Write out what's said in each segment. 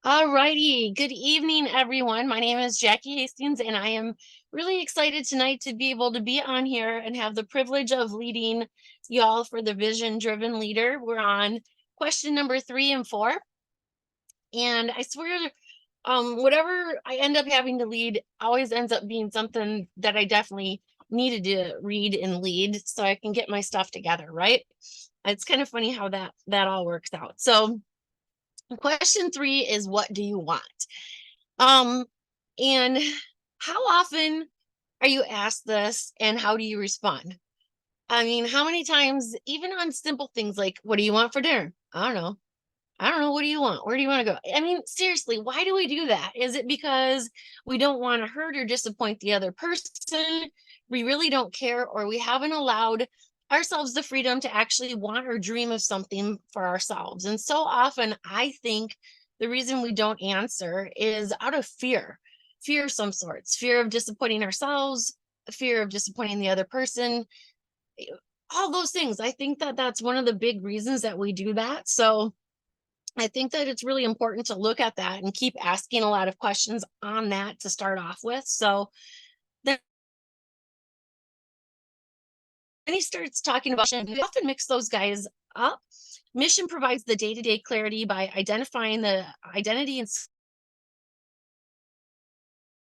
All righty. Good evening, everyone. My name is Jackie Hastings, and I am really excited tonight to be able to be on here and have the privilege of leading y'all for the Vision Driven Leader. We're on question number 3 and 4. And I swear, whatever I end up having to lead always ends up being something that I definitely needed to read and lead so I can get my stuff together, right? It's kind of funny how that all works out. So question 3 is, what do you want? Um, and how often are you asked this and how do you respond? I mean, how many times, even on simple things like, what do you want for dinner? I don't know. I don't know. What do you want? Where do you want to go? I mean, seriously, why do we do that? Is it because we don't want to hurt or disappoint the other person? We really don't care, or we haven't allowed ourselves the freedom to actually want or dream of something for ourselves. And so often, I think the reason we don't answer is out of fear of some sorts, fear of disappointing ourselves, fear of disappointing the other person, all those things. I think that that's one of the big reasons that we do that. So, I think that it's really important to look at that and keep asking a lot of questions on that to start off with. So then he starts talking about mission. We often mix those guys up. Mission provides the day-to-day clarity by identifying the identity and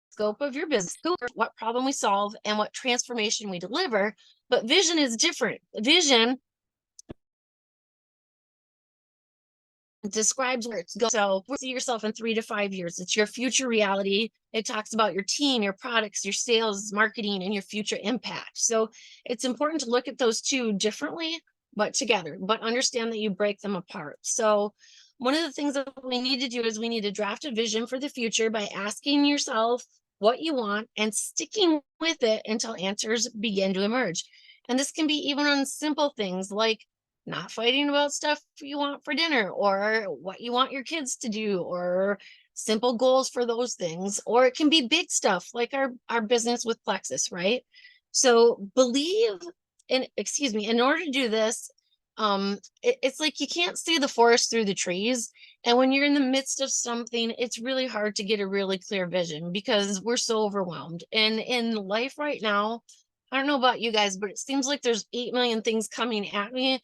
scope of your business, what problem we solve, and what transformation we deliver. But vision is different. Vision describes where it's going. So see yourself in 3 to 5 years. It's your future reality. It talks about your team, your products, your sales, marketing, and your future impact. So it's important to look at those two differently, but together, but understand that you break them apart. So one of the things that we need to do is we need to draft a vision for the future by asking yourself what you want and sticking with it until answers begin to emerge. And this can be even on simple things like not fighting about stuff you want for dinner or what you want your kids to do or simple goals for those things, or it can be big stuff like our business with Plexus, right? So believe in, excuse me, in order to do this, it's like you can't see the forest through the trees, and when you're in the midst of something, it's really hard to get a really clear vision because we're so overwhelmed. And in life right now, I don't know about you guys, but it seems like there's 8 million things coming at me.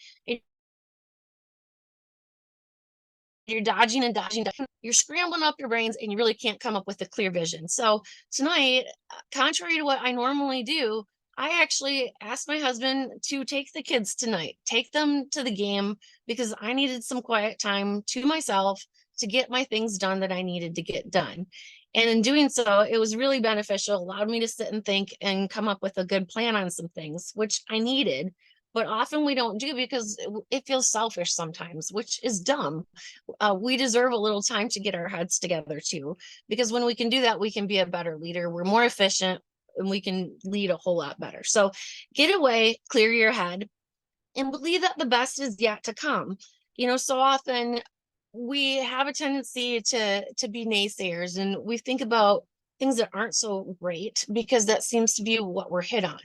You're dodging and dodging, you're scrambling up your brains, and you really can't come up with a clear vision. So tonight, contrary to what I normally do, I actually asked my husband to take the kids tonight, take them to the game, because I needed some quiet time to myself to get my things done that I needed to get done. And in doing so, it was really beneficial, allowed me to sit and think and come up with a good plan on some things, which I needed. But often we don't do because it feels selfish sometimes, which is dumb. We deserve a little time to get our heads together too, because when we can do that, we can be a better leader. We're more efficient and we can lead a whole lot better. So get away, clear your head, and believe that the best is yet to come. So often we have a tendency to be naysayers, and we think about things that aren't so great because that seems to be what we're hit on.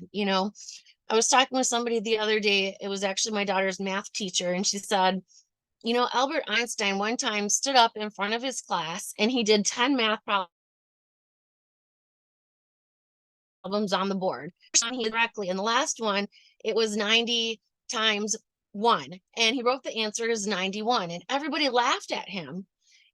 I was talking with somebody the other day. It was actually my daughter's math teacher, and she said, Albert Einstein one time stood up in front of his class and he did 10 math problems on the board. He correctly. And the last one, it was 90 times 1. And he wrote the answer as 91. And everybody laughed at him.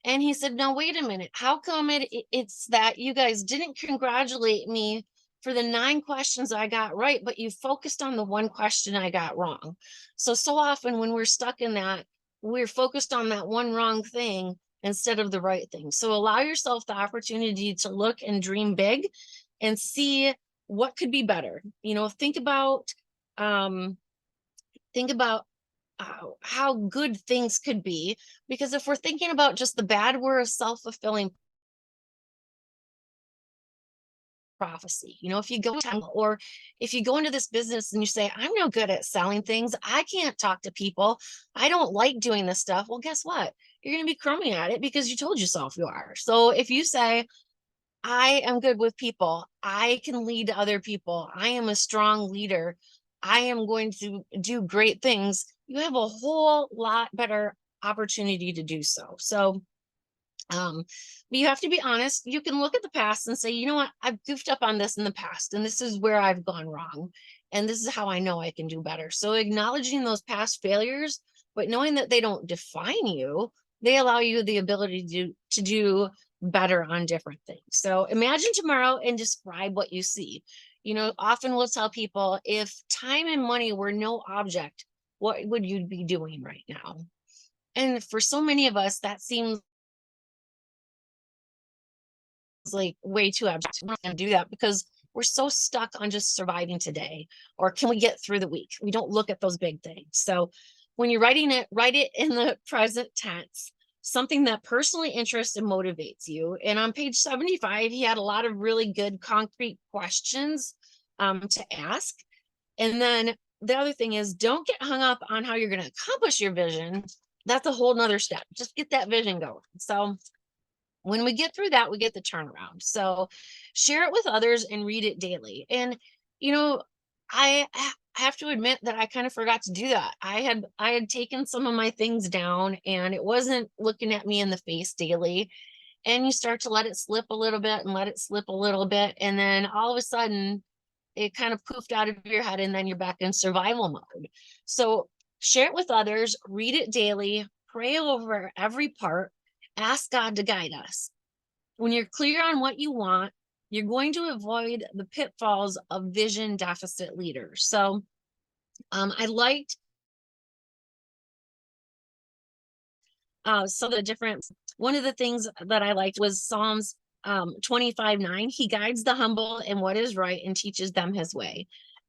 And he said, no, wait a minute. How come it's that you guys didn't congratulate me for the 9 questions I got right, but you focused on the 1 question I got wrong? So often when we're stuck in that, we're focused on that one wrong thing instead of the right thing. So allow yourself the opportunity to look and dream big and see what could be better. Um, think about how good things could be, because if we're thinking about just the bad, we're a self-fulfilling prophecy. If you go or if you go into this business and you say, I'm no good at selling things, I can't talk to people, I don't like doing this stuff, well, guess what? You're going to be crummy at it because you told yourself you are. So if you say, I am good with people, I can lead other people, I am a strong leader, I am going to do great things, you have a whole lot better opportunity to do so. So Um, but you have to be honest. You can look at the past and say, you know what, I've goofed up on this in the past, and this is where I've gone wrong. And this is how I know I can do better. So acknowledging those past failures, but knowing that they don't define you, they allow you the ability to do better on different things. So imagine tomorrow and describe what you see. Often we'll tell people, if time and money were no object, what would you be doing right now? And for so many of us, that seems like way too abstract. We're not going to do that because we're so stuck on just surviving today, or can we get through the week? We don't look at those big things. So when you're writing it, write it in the present tense, something that personally interests and motivates you. And on page 75, he had a lot of really good concrete questions to ask. And then the other thing is, don't get hung up on how you're going to accomplish your vision. That's a whole nother step. Just get that vision going. So when we get through that, we get the turnaround. So share it with others and read it daily. And, you know, I have to admit that I kind of forgot to do that. I had taken some of my things down, and it wasn't looking at me in the face daily. And you start to let it slip a little bit and let it slip a little bit. And then all of a sudden it kind of poofed out of your head, and then you're back in survival mode. So share it with others, read it daily, pray over every part, ask God to guide us. When you're clear on what you want, you're going to avoid the pitfalls of vision deficit leaders. So I liked so the different, one of the things that I liked was Psalms 25:9. He guides the humble in what is right and teaches them his way.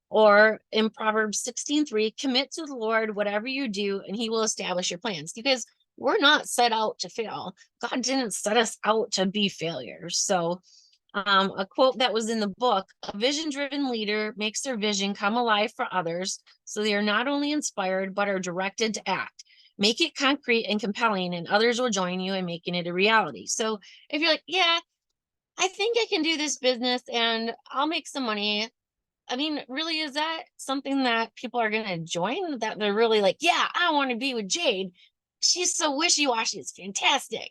Or in Proverbs 16:3, commit to the Lord whatever you do, and he will establish your plans. Because we're not set out to fail. God didn't set us out to be failures. So a quote that was in the book: a vision-driven leader makes their vision come alive for others, so they are not only inspired, but are directed to act. Make it concrete and compelling, and others will join you in making it a reality. So if you're like, yeah, I think I can do this business and I'll make some money. I mean, really, is that something that people are going to join? That they're really like, yeah, I want to be with Jade. She's so wishy-washy. It's fantastic.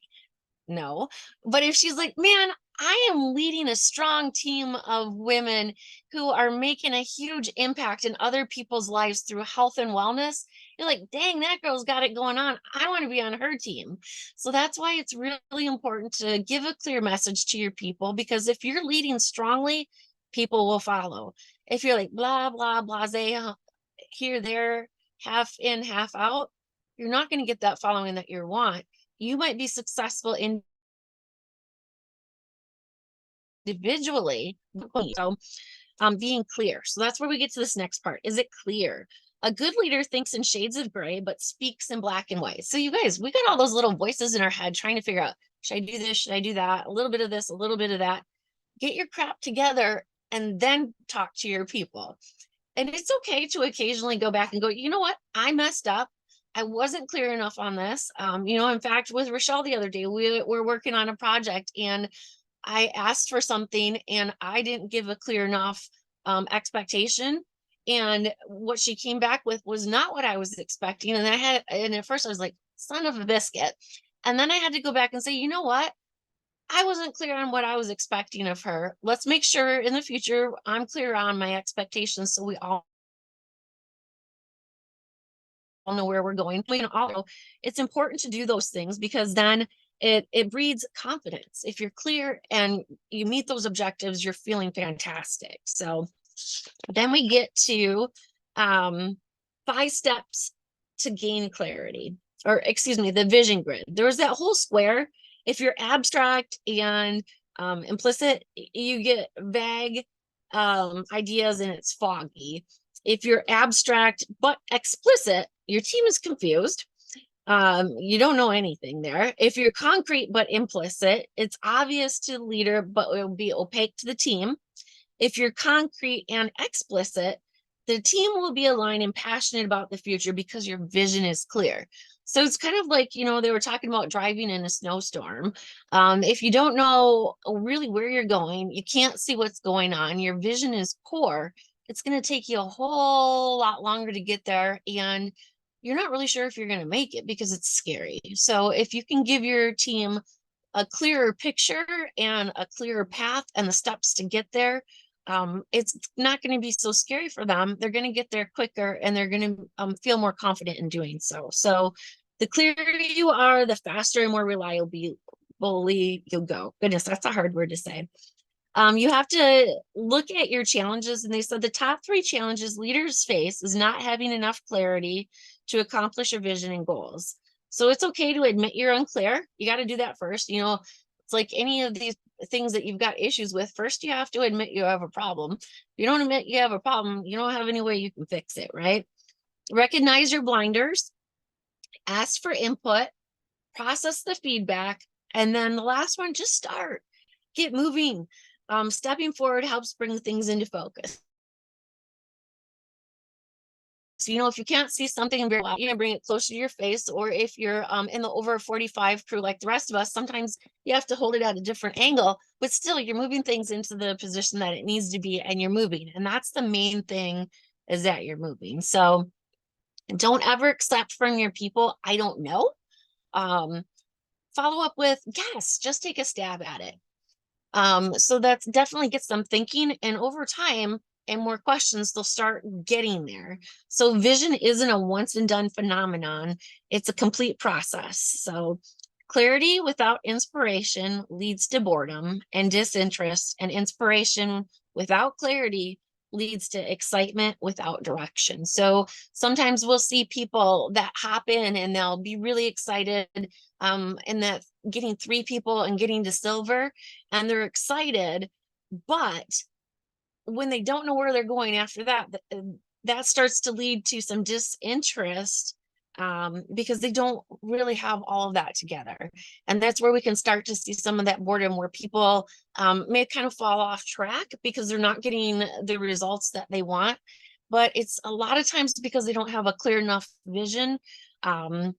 No. But if she's like, man, I am leading a strong team of women who are making a huge impact in other people's lives through health and wellness, you're like, dang, that girl's got it going on. I want to be on her team. So that's why it's really important to give a clear message to your people, because if you're leading strongly, people will follow. If you're like blah, blah, blase, here, there, half in, half out, you're not going to get that following that you want. You might be successful individually. So being clear. So that's where we get to this next part. Is it clear? A good leader thinks in shades of gray, but speaks in black and white. So you guys, we got all those little voices in our head trying to figure out, should I do this? Should I do that? A little bit of this, a little bit of that. Get your crap together and then talk to your people. And it's okay to occasionally go back and go, you know what? I messed up. I wasn't clear enough on this. In fact, with Rochelle the other day, we were working on a project, and I asked for something and I didn't give a clear enough expectation. And what she came back with was not what I was expecting. And at first I was like, son of a biscuit. And then I had to go back and say, you know what? I wasn't clear on what I was expecting of her. Let's make sure in the future I'm clear on my expectations, so we all know where we're going. Also, it's important to do those things, because then it breeds confidence. If you're clear and you meet those objectives, you're feeling fantastic. So then we get to 5 steps to gain clarity, or excuse me, the vision grid. There's that whole square. If you're abstract and implicit, you get vague ideas and it's foggy. If you're abstract but explicit, your team is confused. You don't know anything there. If you're concrete but implicit, it's obvious to the leader, but it will be opaque to the team. If you're concrete and explicit, the team will be aligned and passionate about the future because your vision is clear. So it's kind of like, they were talking about driving in a snowstorm. If you don't know really where you're going, you can't see what's going on, your vision is poor, it's going to take you a whole lot longer to get there. And you're not really sure if you're going to make it because it's scary. So if you can give your team a clearer picture and a clearer path and the steps to get there, it's not going to be so scary for them. They're going to get there quicker, and they're going to feel more confident in doing so. So the clearer you are, the faster and more reliably you'll go. Goodness, that's a hard word to say. You have to look at your challenges, and they said the top three challenges leaders face is not having enough clarity to accomplish your vision and goals. So it's okay to admit you're unclear. You got to do that first. It's like any of these things that you've got issues with. First, you have to admit you have a problem. If you don't admit you have a problem, you don't have any way you can fix it, right? Recognize your blinders, ask for input, process the feedback, and then the last one, just start, get moving. Stepping forward helps bring things into focus. So, if you can't see something very well, you're gonna bring it closer to your face, or if you're in the over 45 crew like the rest of us, sometimes you have to hold it at a different angle, but still you're moving things into the position that it needs to be, and you're moving. And that's the main thing, is that you're moving. So don't ever accept from your people, I don't know. Follow up with, yes, just take a stab at it. So that's definitely gets them thinking, and over time and more questions, they'll start getting there. So vision isn't a once and done phenomenon. It's a complete process. So clarity without inspiration leads to boredom and disinterest, and inspiration without clarity leads to excitement without direction. So sometimes we'll see people that hop in and they'll be really excited, and that getting 3 people and getting to silver, and they're excited, but when they don't know where they're going after that, that starts to lead to some disinterest, because they don't really have all of that together. And that's where we can start to see some of that boredom, where people may kind of fall off track because they're not getting the results that they want. But it's a lot of times because they don't have a clear enough vision, um,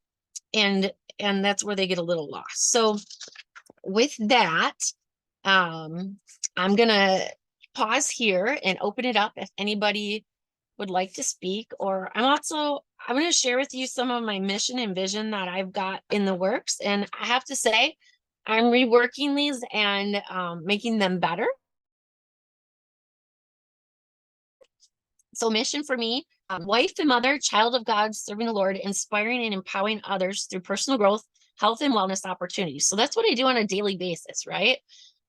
and that's where they get a little lost. So with that, I'm gonna pause here and open it up if anybody would like to speak. Or I'm going to share with you some of my mission and vision that I've got in the works. And I have to say, I'm reworking these and making them better. So mission for me, wife and mother, child of God, serving the Lord, inspiring and empowering others through personal growth, health, and wellness opportunities. So that's what I do on a daily basis, right?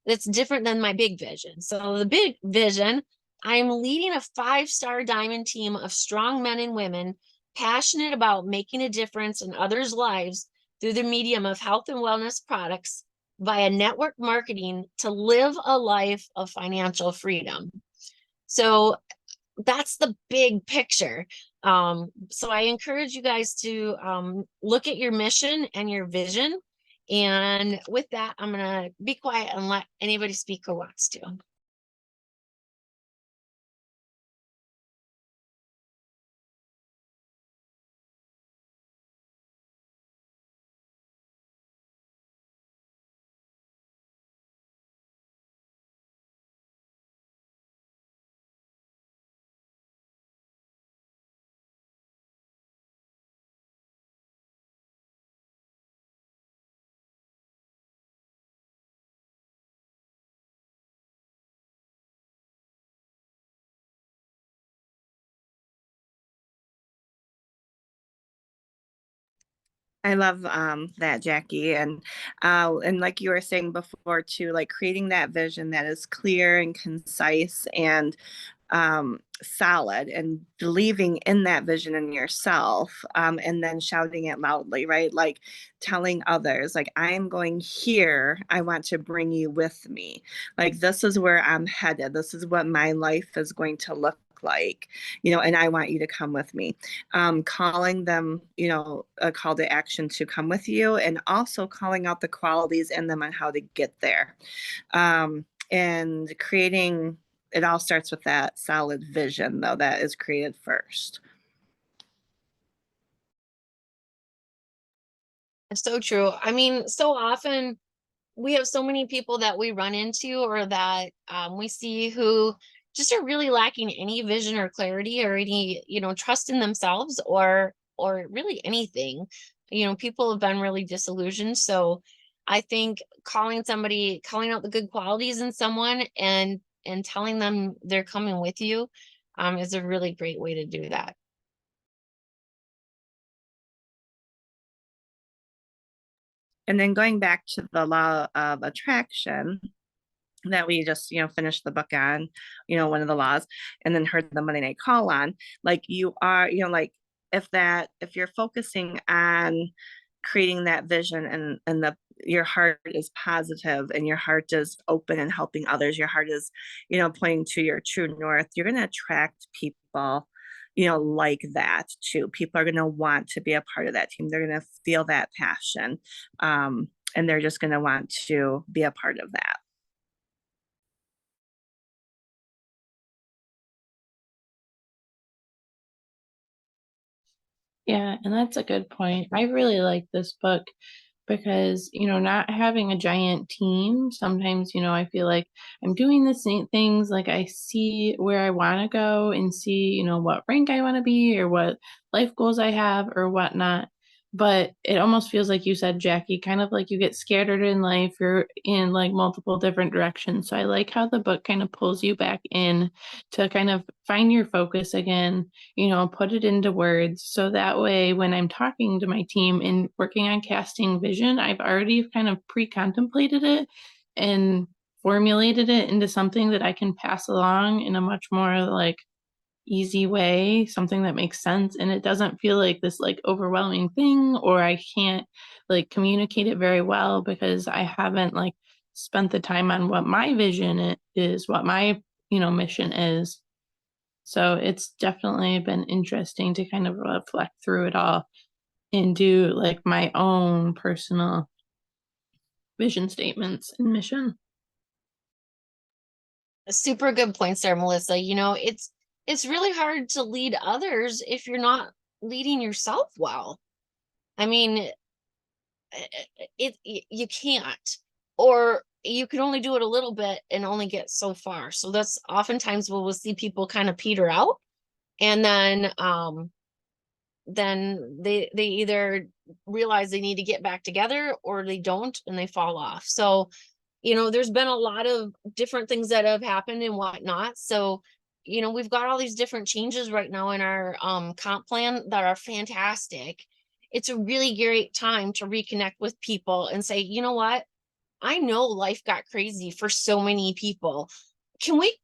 That's different than my big vision. So the big vision, I'm leading a 5-star diamond team of strong men and women passionate about making a difference in others' lives through the medium of health and wellness products via network marketing to live a life of financial freedom. So that's the big picture. So I encourage you guys to look at your mission and your vision. And with that, I'm going to be quiet and let anybody speak who wants to. I love that, Jackie, and like you were saying before too, like creating that vision that is clear and concise and solid, and believing in that vision in yourself, and then shouting it loudly, right? Like telling others, like, I am going here. I want to bring you with me. Like, this is where I'm headed. This is what my life is going to look like, and I want you to come with me. Calling them, a call to action to come with you, and also calling out the qualities in them on how to get there. And creating it all starts with that solid vision, though, that is created first. It's so true. I mean, so often we have so many people that we run into, or that we see, who just are really lacking any vision or clarity, or any, trust in themselves, or really anything. People have been really disillusioned. So I think calling out the good qualities in someone and telling them they're coming with you, is a really great way to do that. And then going back to the law of attraction that we just, finished the book on, one of the laws, and then heard the Monday night call on, like you are, like if you're focusing on creating that vision and your heart is positive and your heart is open and helping others, your heart is, pointing to your true north, you're going to attract people, like that too. People are going to want to be a part of that team. They're going to feel that passion. And they're just going to want to be a part of that. Yeah, and that's a good point. I really like this book because, not having a giant team, sometimes, I feel like I'm doing the same things. Like I see where I want to go and see, what rank I want to be or what life goals I have or whatnot. But it almost feels like you said, Jackie, kind of like you get scattered in life. You're in like multiple different directions. So I like how the book kind of pulls you back in to kind of find your focus again, put it into words. So that way, when I'm talking to my team and working on casting vision, I've already kind of pre-contemplated it and formulated it into something that I can pass along in a much more like easy way, something that makes sense. And it doesn't feel like this like overwhelming thing, or I can't like communicate it very well because I haven't like spent the time on what my vision is, what my, mission is. So it's definitely been interesting to kind of reflect through it all and do like my own personal vision statements and mission. Super good points there, Melissa. It's really hard to lead others if you're not leading yourself well. I mean, you can't, or you can only do it a little bit and only get so far. So that's oftentimes where we'll see people kind of peter out, and then they either realize they need to get back together or they don't and they fall off. So there's been a lot of different things that have happened and whatnot. So we've got all these different changes right now in our comp plan that are fantastic. It's a really great time to reconnect with people and say, you know what, I know life got crazy for so many people. Can we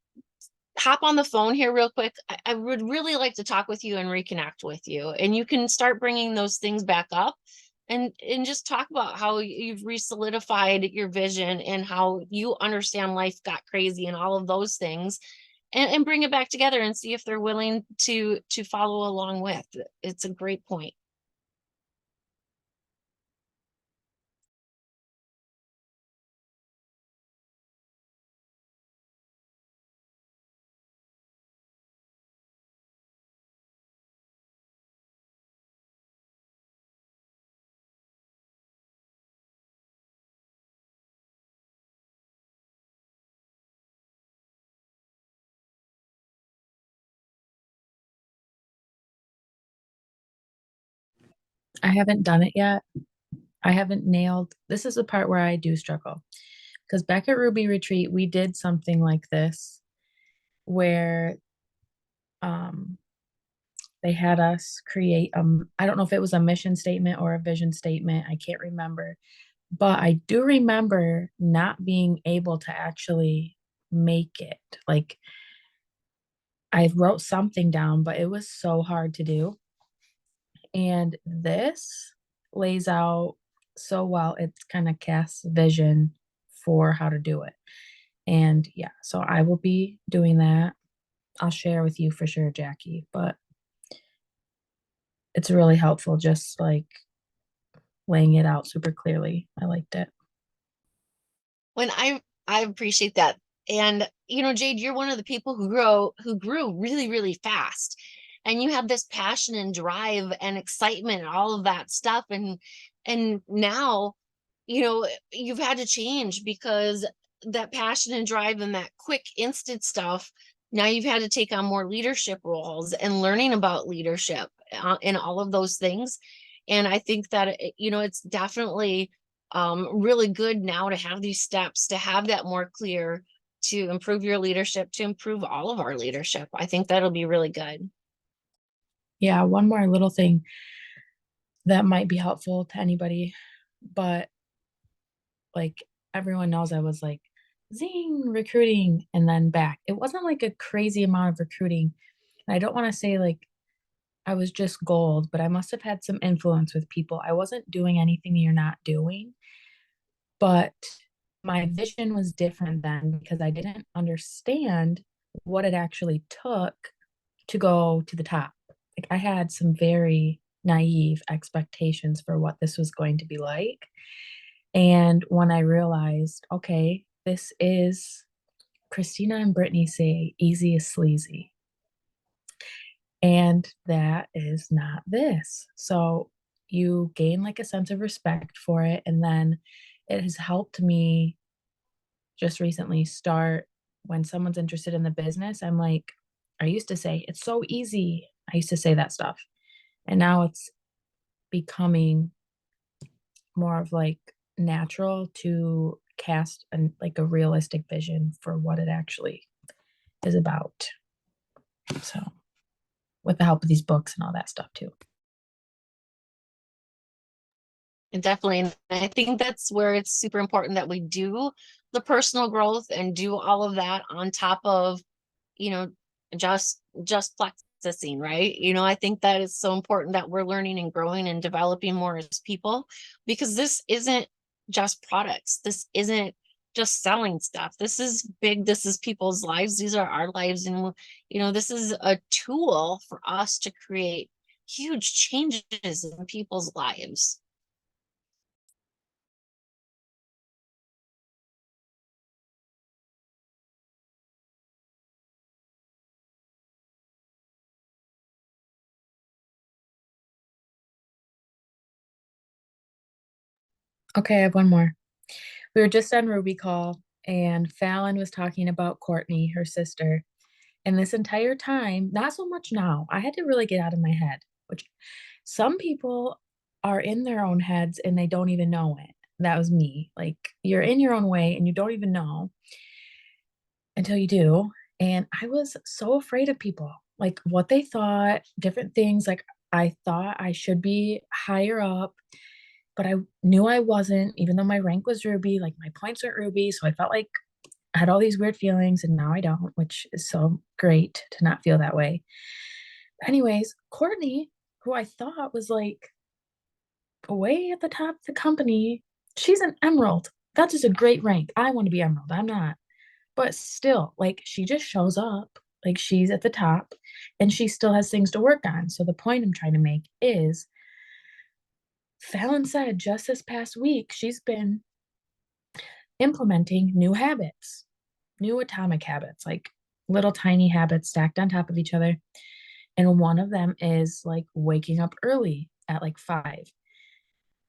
hop on the phone here real quick? I would really like to talk with you and reconnect with you, and you can start bringing those things back up and just talk about how you've re-solidified your vision and how you understand life got crazy and all of those things, and bring it back together and see if they're willing to follow along with. It's a great point. I haven't done it yet. I haven't nailed. This is the part where I do struggle. Because back at Ruby Retreat, we did something like this where um they had us create I don't know if it was a mission statement or a vision statement. I can't remember. But I do remember not being able to actually make it. Like I wrote something down, but it was so hard to do. And this lays out so well. It kind of casts vision for how to do it. And yeah, so I will be doing that. I'll share with you for sure, Jackie, but it's really helpful just like laying it out super clearly. I liked it. When I appreciate that. And Jade, you're one of the people who grew really, really fast. And you have this passion and drive and excitement and all of that stuff. And now, you've had to change because that passion and drive and that quick instant stuff, now you've had to take on more leadership roles and learning about leadership and all of those things. And I think that it's definitely really good now to have these steps, to have that more clear, to improve your leadership, to improve all of our leadership. I think that'll be really good. Yeah, one more little thing that might be helpful to anybody, but like everyone knows I was like zing recruiting and then back. It wasn't like a crazy amount of recruiting. And I don't want to say like I was just gold, but I must have had some influence with people. I wasn't doing anything you're not doing, but my vision was different then because I didn't understand what it actually took to go to the top. Like I had some very naive expectations for what this was going to be like. And when I realized, okay, this is Christina and Brittany say easy is sleazy. And that is not this. So you gain like a sense of respect for it. And then it has helped me just recently start when someone's interested in the business. I'm like, I used to say, it's so easy. I used to say that stuff. And now it's becoming more of like natural to cast like a realistic vision for what it actually is about. So with the help of these books and all that stuff too. And definitely. And I think that's where it's super important that we do the personal growth and do all of that on top of, you know, just practicing, right? I think that is so important that we're learning and growing and developing more as people, because this isn't just products. This isn't just selling stuff. This is big. This is people's lives. These are our lives. And, this is a tool for us to create huge changes in people's lives. Okay, I have one more. We were just on Ruby call and Fallon was talking about Courtney, her sister. And this entire time, not so much now, I had to really get out of my head, which some people are in their own heads and they don't even know it. That was me. Like you're in your own way and you don't even know until you do. And I was so afraid of people, like what they thought, different things. Like I thought I should be higher up, but I knew I wasn't, even though my rank was Ruby, like my points were Ruby. So I felt like I had all these weird feelings and now I don't, which is so great to not feel that way. But anyways, Courtney, who I thought was like way at the top of the company, she's an emerald. That's just a great rank. I want to be emerald. I'm not. But still, like she just shows up, like she's at the top and she still has things to work on. So the point I'm trying to make is Fallon said just this past week, she's been implementing new habits, new atomic habits, like little tiny habits stacked on top of each other. And one of them is like waking up early at like 5.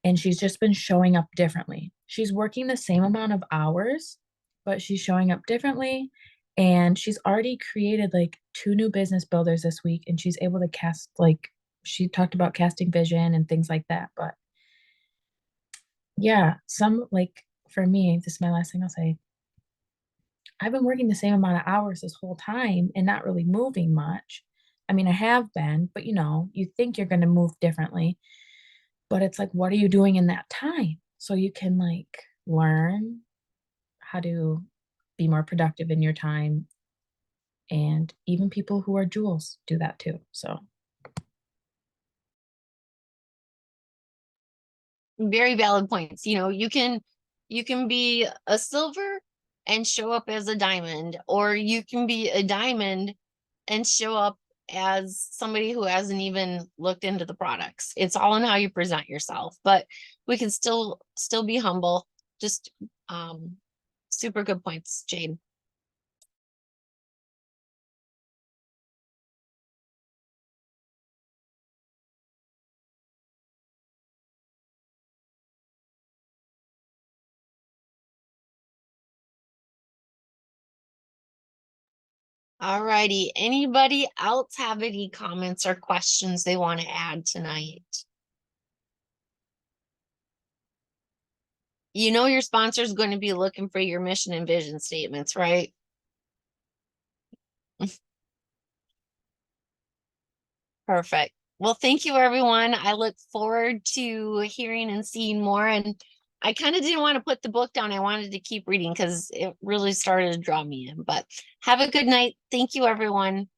And she's just been showing up differently. She's working the same amount of hours, but she's showing up differently. And she's already created like 2 new business builders this week. And she's able to cast, like, she talked about casting vision and things like that. But yeah, some like for me, this is my last thing I'll say. I've been working the same amount of hours this whole time and not really moving much. I mean, I have been, but you think you're going to move differently. But it's like, what are you doing in that time? So you can like learn how to be more productive in your time. And even people who are jewels do that too. So Very valid points. You can be a silver and show up as a diamond, or you can be a diamond and show up as somebody who hasn't even looked into the products. It's all in how you present yourself, but we can still be humble. Just super good points, Jade. All righty. Anybody else have any comments or questions they want to add tonight? You know your sponsor is going to be looking for your mission and vision statements, right? Perfect. Well, thank you, everyone. I look forward to hearing and seeing more. And I kind of didn't want to put the book down. I wanted to keep reading because it really started to draw me in. But have a good night. Thank you, everyone.